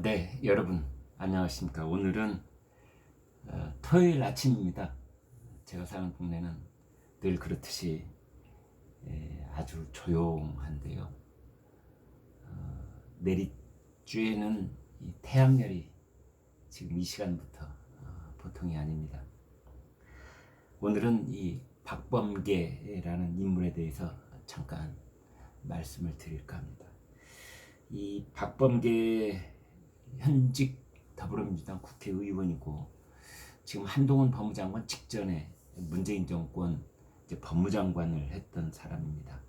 네, 여러분 안녕하십니까. 오늘은 토요일 아침입니다. 제가 사는 동네는 늘 그렇듯이 아주 조용한데요. 내리쬐는 이 태양열이 지금 이 시간부터 보통이 아닙니다. 오늘은 이 박범계라는 인물에 대해서 잠깐 말씀을 드릴까 합니다. 이 박범계 현직 더불어민주당 국회의원이고 지금 한동훈 법무장관 직전에 문재인 정권 이제 법무장관을 했던 사람입니다.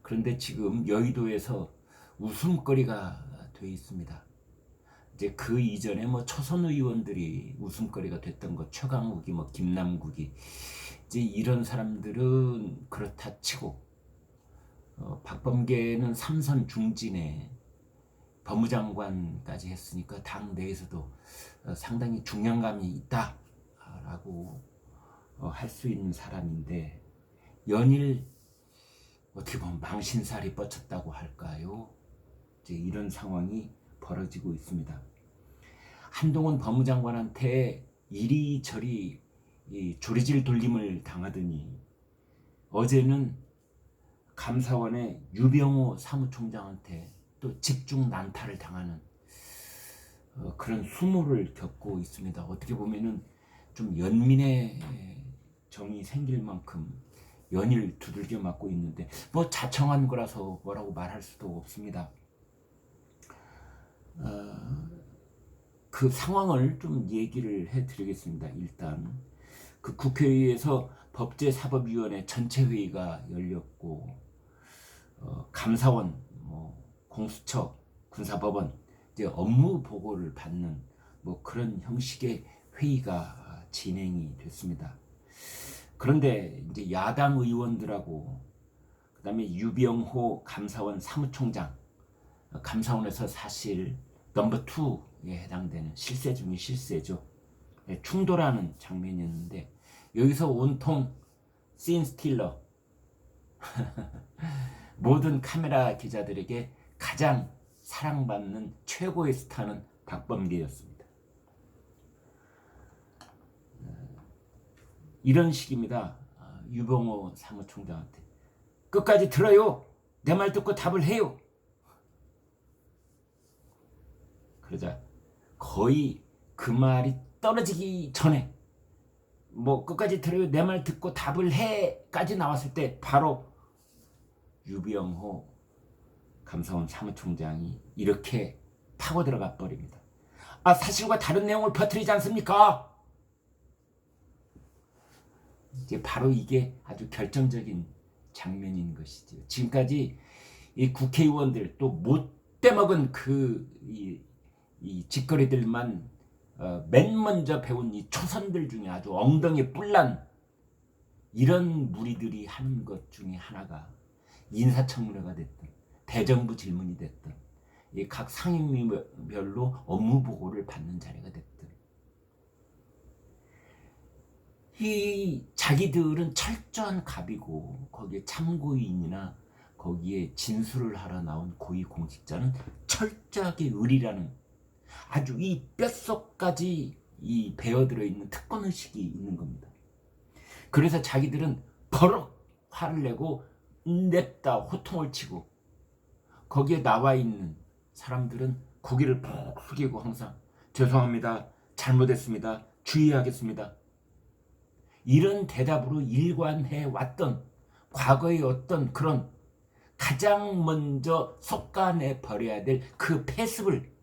그런데 지금 여의도에서 웃음거리가 돼 있습니다. 이제 그 이전에 초선 의원들이 웃음거리가 됐던 것, 최강욱이 김남국이 이제 이런 사람들은 그렇다 치고 박범계는 삼선 중진에 법무장관까지 했으니까 당 내에서도 상당히 중량감이 있다라고 할 수 있는 사람인데 연일 어떻게 보면 망신살이 뻗쳤다고 할까요? 이제 이런 상황이 벌어지고 있습니다. 한동훈 법무장관한테 이리저리 조리질 돌림을 당하더니 어제는 감사원의 유병호 사무총장한테 또 집중 난타를 당하는 그런 수모를 겪고 있습니다. 어떻게 보면은 좀 연민의 정이 생길 만큼 연일 두들겨 맞고 있는데 자청한 거라서 뭐라고 말할 수도 없습니다. 그 상황을 좀 얘기를 해드리겠습니다. 일단 그 국회에서 법제사법위원회 전체 회의가 열렸고 감사원, 공수처, 군사법원 이제 업무 보고를 받는 그런 형식의 회의가 진행이 됐습니다. 그런데 이제 야당 의원들하고 그다음에 유병호 감사원 사무총장, 감사원에서 사실 넘버 2에 해당되는 실세 중의 실세죠. 충돌하는 장면이었는데 여기서 온통 씬 스틸러 모든 카메라 기자들에게 가장 사랑받는 최고의 스타는 박범계였습니다. 이런 식입니다. 유병호 사무총장한테 끝까지 들어요. 내 말 듣고 답을 해요. 그러자 거의 그 말이 떨어지기 전에 끝까지 들어요. 내 말 듣고 답을 해까지 나왔을 때 바로 유병호 감사원 사무총장이 이렇게 파고 들어가 버립니다. 사실과 다른 내용을 퍼뜨리지 않습니까? 이제 바로 이게 아주 결정적인 장면인 것이죠. 지금까지 이 국회의원들 또 못돼 먹은 이 짓거리들만 맨 먼저 배운 이 초선들 중에 아주 엉덩이 뿔난 이런 무리들이 하는 것 중에 하나가 인사청문회가 됐든 대정부 질문이 됐든 각 상임위별로 업무 보고를 받는 자리가 됐든 이 자기들은 철저한 갑이고 거기에 참고인이나 거기에 진술을 하러 나온 고위공직자는 철저하게 의리라는 아주 이 뼛속까지 이 배어들어 있는 특권의식이 있는 겁니다. 그래서 자기들은 버럭 화를 내고 냅다 호통을 치고 거기에 나와 있는 사람들은 고개를 푹 숙이고 항상 죄송합니다. 잘못했습니다. 주의하겠습니다. 이런 대답으로 일관해 왔던 과거의 어떤 그런 가장 먼저 속간해 버려야 될 그 패습을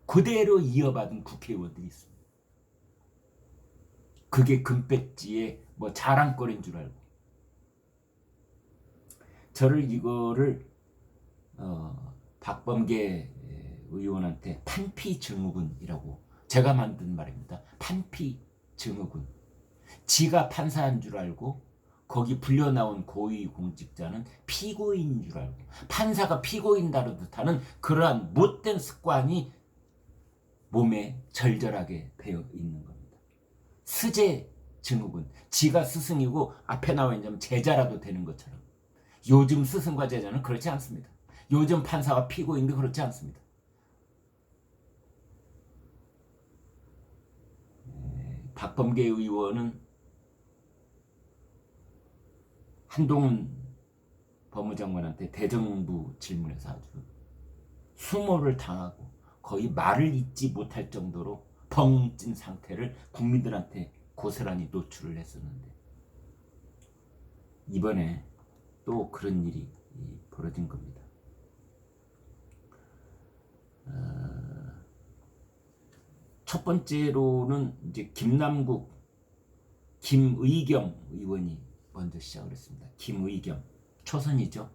그대로 이어받은 국회의원들이 있습니다. 그게 금배지의 자랑거리인 줄 알고 저를 이거를 박범계 의원한테 판피 증후군이라고 제가 만든 말입니다. 판피 증후군. 지가 판사인 줄 알고 거기 불려나온 고위공직자는 피고인인 줄 알고 판사가 피고인 다루듯 하는 그러한 못된 습관이 몸에 절절하게 배어 있는 겁니다. 스제 증후군. 지가 스승이고 앞에 나와 있는 제자라도 되는 것처럼 요즘 스승과 제자는 그렇지 않습니다. 요즘 판사와 피고인도 그렇지 않습니다. 박범계 의원은 한동훈 법무장관한테 대정부 질문에서 아주 수모를 당하고 거의 말을 잇지 못할 정도로 벙 찐 상태를 국민들한테 고스란히 노출을 했었는데, 이번에 또 그런 일이 벌어진 겁니다. 첫 번째로는 이제 김남국, 김의겸 의원이 먼저 시작을 했습니다. 김의겸, 초선이죠.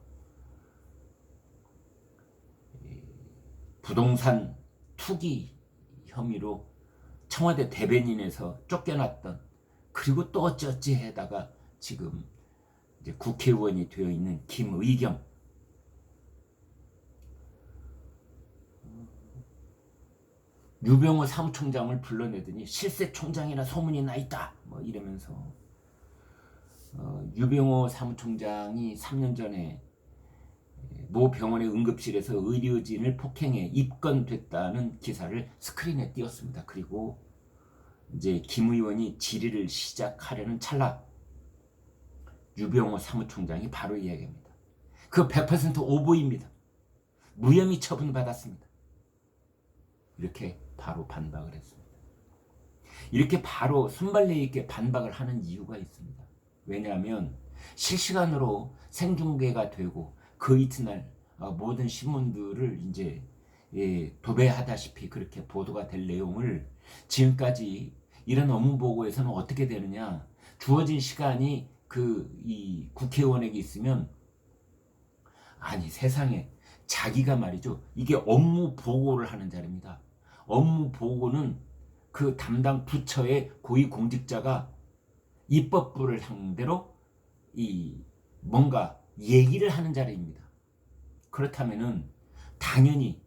부동산 투기 혐의로 청와대 대변인에서 쫓겨났던, 그리고 또 어찌어찌 해다가 지금 이제 국회의원이 되어 있는 김의겸. 유병호 사무총장을 불러내더니 실세 총장이나 소문이 나 있다 뭐 이러면서, 유병호 사무총장이 3년 전에 모 병원의 응급실에서 의료진을 폭행해 입건됐다는 기사를 스크린에 띄웠습니다. 그리고 이제 김 의원이 질의를 시작하려는 찰나 유병호 사무총장이 바로 이야기합니다. 그 100% 오보입니다. 무혐의 처분받았습니다. 이렇게 바로 반박을 했습니다. 이렇게 바로 순발력 있게 반박을 하는 이유가 있습니다. 왜냐하면 실시간으로 생중계가 되고 그 이튿날 모든 신문들을 이제 도배하다시피 그렇게 보도가 될 내용을 지금까지 이런 업무 보고에서는 어떻게 되느냐, 주어진 시간이 이 국회의원에게 있으면, 아니 세상에, 자기가 말이죠, 이게 업무 보고를 하는 자리입니다. 업무 보고는 그 담당 부처의 고위공직자가 입법부를 상대로 뭔가 얘기를 하는 자리입니다. 그렇다면은 당연히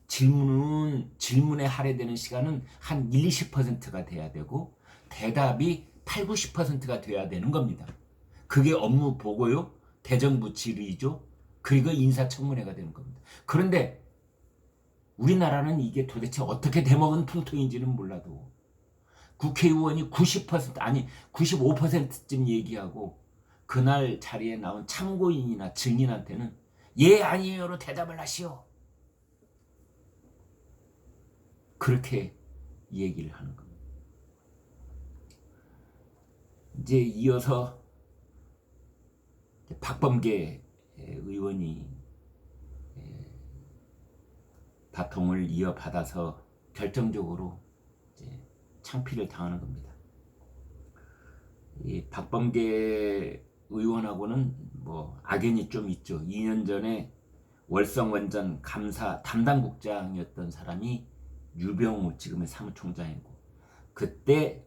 질문에 할애되는 시간은 한 20%가 돼야 되고 대답이 90%가 돼야 되는 겁니다. 그게 업무 보고요, 대정부 질의죠, 그리고 인사청문회가 되는 겁니다. 그런데 우리나라는 이게 도대체 어떻게 대먹은 풍토인지는 몰라도 국회의원이 90% 아니 95%쯤 얘기하고 그날 자리에 나온 참고인이나 증인한테는 예 아니에요로 대답을 하시오, 그렇게 얘기를 하는 겁니다. 이제 이어서 박범계 의원이 바통을 이어받아서 결정적으로 이제 창피를 당하는 겁니다. 이 박범계 의원하고는 뭐 악연이 좀 있죠. 2년 전에 월성원전 감사 담당국장이었던 사람이 유병호 지금의 사무총장이고, 그때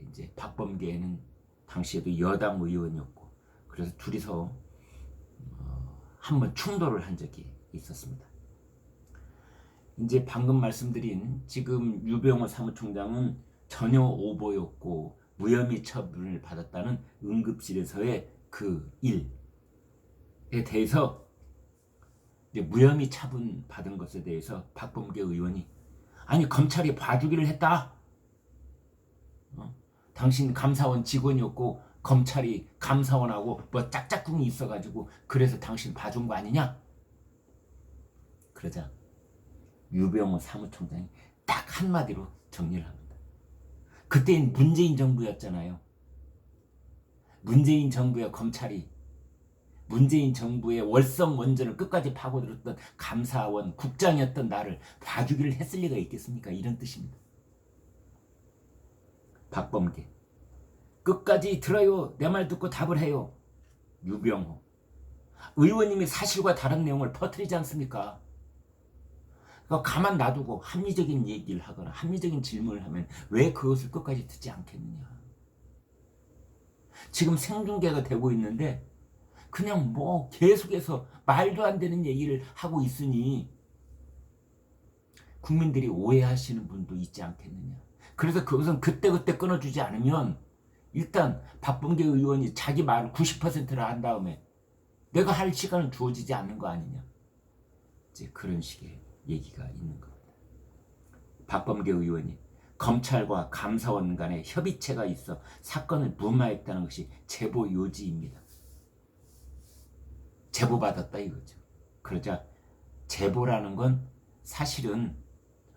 이제 박범계는 당시에도 여당 의원이었고, 그래서 둘이서 한번 충돌을 한 적이 있었습니다. 이제 방금 말씀드린 지금 유병호 사무총장은 전혀 오보였고 무혐의 처분을 받았다는 응급실에서의 그 일에 대해서, 이제 무혐의 처분 받은 것에 대해서 박범계 의원이 아니 검찰이 봐주기를 했다. 당신 감사원 직원이었고 검찰이 감사원하고 뭐 짝짝꿍이 있어가지고 그래서 당신 봐준 거 아니냐? 그러자 유병호 사무총장이 딱 한마디로 정리를 합니다. 그때는 문재인 정부였잖아요. 문재인 정부의 검찰이 문재인 정부의 월성 원전을 끝까지 파고들었던 감사원 국장이었던 나를 봐주기를 했을 리가 있겠습니까? 이런 뜻입니다. 박범계 끝까지 들어요. 내 말 듣고 답을 해요. 유병호 의원님이 사실과 다른 내용을 퍼뜨리지 않습니까? 가만 놔두고 합리적인 얘기를 하거나 합리적인 질문을 하면 왜 그것을 끝까지 듣지 않겠느냐. 지금 생중계가 되고 있는데 그냥 뭐 계속해서 말도 안 되는 얘기를 하고 있으니 국민들이 오해하시는 분도 있지 않겠느냐. 그래서 그것은 그때그때 끊어주지 않으면 일단 박범계 의원이 자기 말을 90%를 한 다음에 내가 할 시간은 주어지지 않는 거 아니냐. 이제 그런 식의 얘기가 있는 겁니다. 박범계 의원이 검찰과 감사원 간의 협의체가 있어 사건을 무마했다는 것이 제보 요지입니다. 제보받았다 이거죠. 그러자 제보라는 건 사실은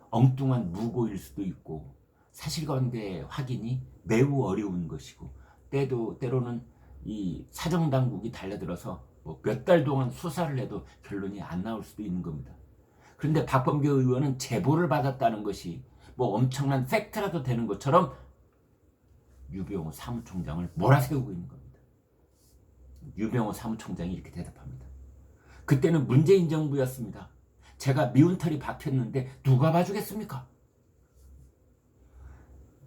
엉뚱한 무고일 수도 있고 사실관계 확인이 매우 어려운 것이고 때로는 이 사정당국이 달려들어서 뭐 몇 달 동안 수사를 해도 결론이 안 나올 수도 있는 겁니다. 그런데 박범계 의원은 제보를 받았다는 것이 뭐 엄청난 팩트라도 되는 것처럼 유병호 사무총장을 몰아세우고 있는 겁니다. 유병호 사무총장이 이렇게 대답합니다. 그때는 문재인 정부였습니다. 제가 미운 털이 박혔는데 누가 봐주겠습니까?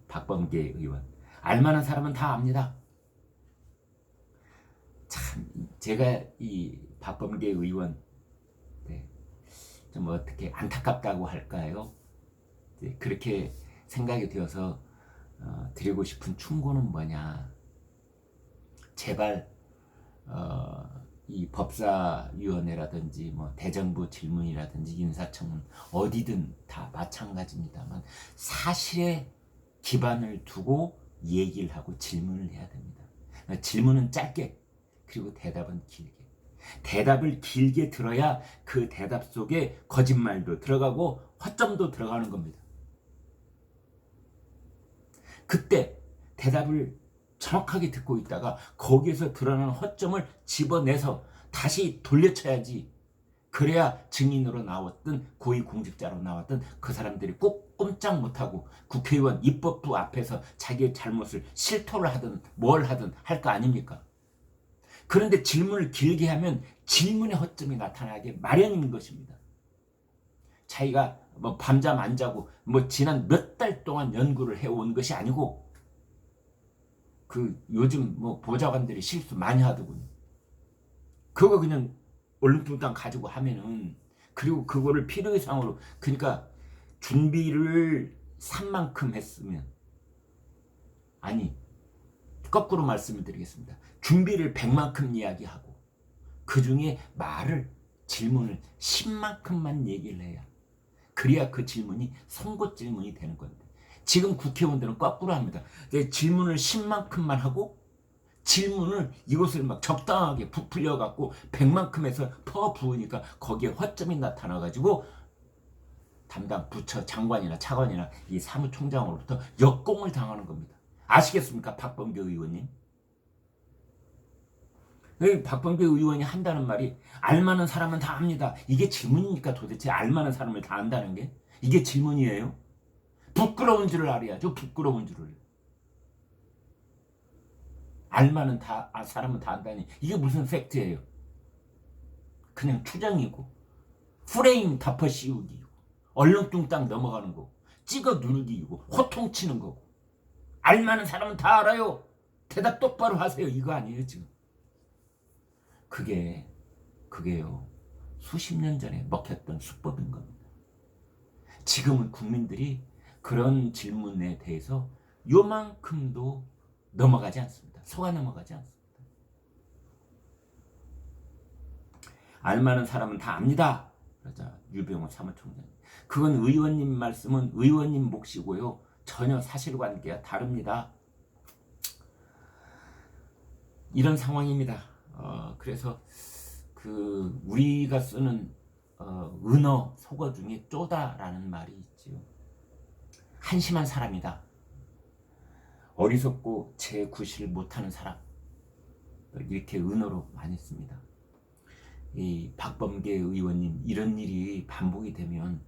박범계 의원, 알만한 사람은 다 압니다. 참 제가 이 박범계 의원 좀 어떻게 안타깝다고 할까요? 그렇게 생각이 되어서 드리고 싶은 충고는 뭐냐? 제발 이 법사위원회라든지 뭐 대정부 질문이라든지 인사청문 어디든 다 마찬가지입니다만 사실에 기반을 두고 얘기를 하고 질문을 해야 됩니다. 질문은 짧게 그리고 대답은 길게. 대답을 길게 들어야 그 대답 속에 거짓말도 들어가고 허점도 들어가는 겁니다. 그때 대답을 정확하게 듣고 있다가 거기에서 드러나는 허점을 집어내서 다시 돌려쳐야지. 그래야 증인으로 나왔든 고위공직자로 나왔든 그 사람들이 꼭 꼼짝 못하고 국회의원 입법부 앞에서 자기의 잘못을 실토를 하든 뭘 하든 할 거 아닙니까? 그런데 질문을 길게 하면 질문의 허점이 나타나게 마련인 것입니다. 자기가 뭐 밤잠 안 자고 뭐 지난 몇 달 동안 연구를 해온 것이 아니고 그 요즘 뭐 보좌관들이 실수 많이 하더군요. 그거 그냥 얼렁뚱땅 가지고 하면은 그리고 그거를 필요 이상으로 그러니까 준비를 산만큼 했으면 아니 거꾸로 말씀을 드리겠습니다. 준비를 100만큼 이야기하고 그 중에 질문을 10만큼만 얘기를 해야 그래야 그 질문이 선고 질문이 되는 건데 지금 국회의원들은 거꾸로 합니다. 질문을 10만큼만 하고 질문을 이것을 막 적당하게 부풀려 갖고 100만큼 해서 퍼 부으니까 거기에 허점이 나타나 가지고 담당 부처 장관이나 차관이나 이 사무총장으로부터 역공을 당하는 겁니다. 아시겠습니까? 박범계 의원님. 박범계 의원이 한다는 말이 알만한 사람은 다 압니다. 이게 질문이니까 도대체 알만한 사람을 다 안다는 게 이게 질문이에요? 부끄러운 줄을 알아야죠. 부끄러운 줄을. 알만한 사람은 다 안다니 이게 무슨 팩트예요? 그냥 추정이고 프레임 덮어 씌우기고 얼렁뚱땅 넘어가는 거고 찍어 누르기이고 호통치는 거고 알만한 사람은 다 알아요. 대답 똑바로 하세요. 이거 아니에요 지금. 그게요 수십 년 전에 먹혔던 수법인 겁니다. 지금은 국민들이 그런 질문에 대해서 요만큼도 넘어가지 않습니다. 속아 넘어가지 않습니다. 알만한 사람은 다 압니다. 그러자 유병호 사무총장. 그건 의원님 말씀은 의원님 몫이고요. 전혀 사실관계가 다릅니다. 이런 상황입니다. 그래서 우리가 쓰는 은어 속어 중에 쪼다라는 말이 있지요. 한심한 사람이다. 어리석고 재구실을 못하는 사람. 이렇게 은어로 많이 씁니다. 이 박범계 의원님 이런 일이 반복이 되면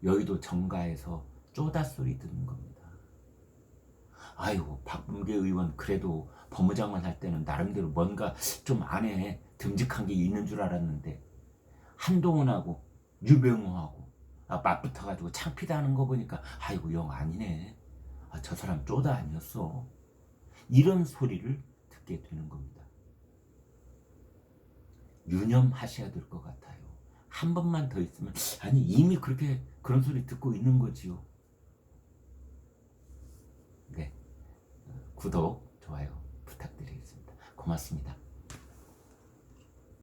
여의도 정가에서 쪼다 소리 듣는 겁니다. 아이고 박범계 의원 그래도 법무장관 할 때는 나름대로 뭔가 좀 안에 듬직한 게 있는 줄 알았는데 한동훈하고 유병호하고 맞붙어가지고 창피다는 거 보니까 아이고 영 아니네. 저 사람 쪼다 아니었어. 이런 소리를 듣게 되는 겁니다. 유념하셔야 될 것 같아요. 한 번만 더 있으면 아니 이미 그렇게 그런 소리 듣고 있는 거지요. 네, 구독, 좋아요 부탁드리겠습니다. 고맙습니다.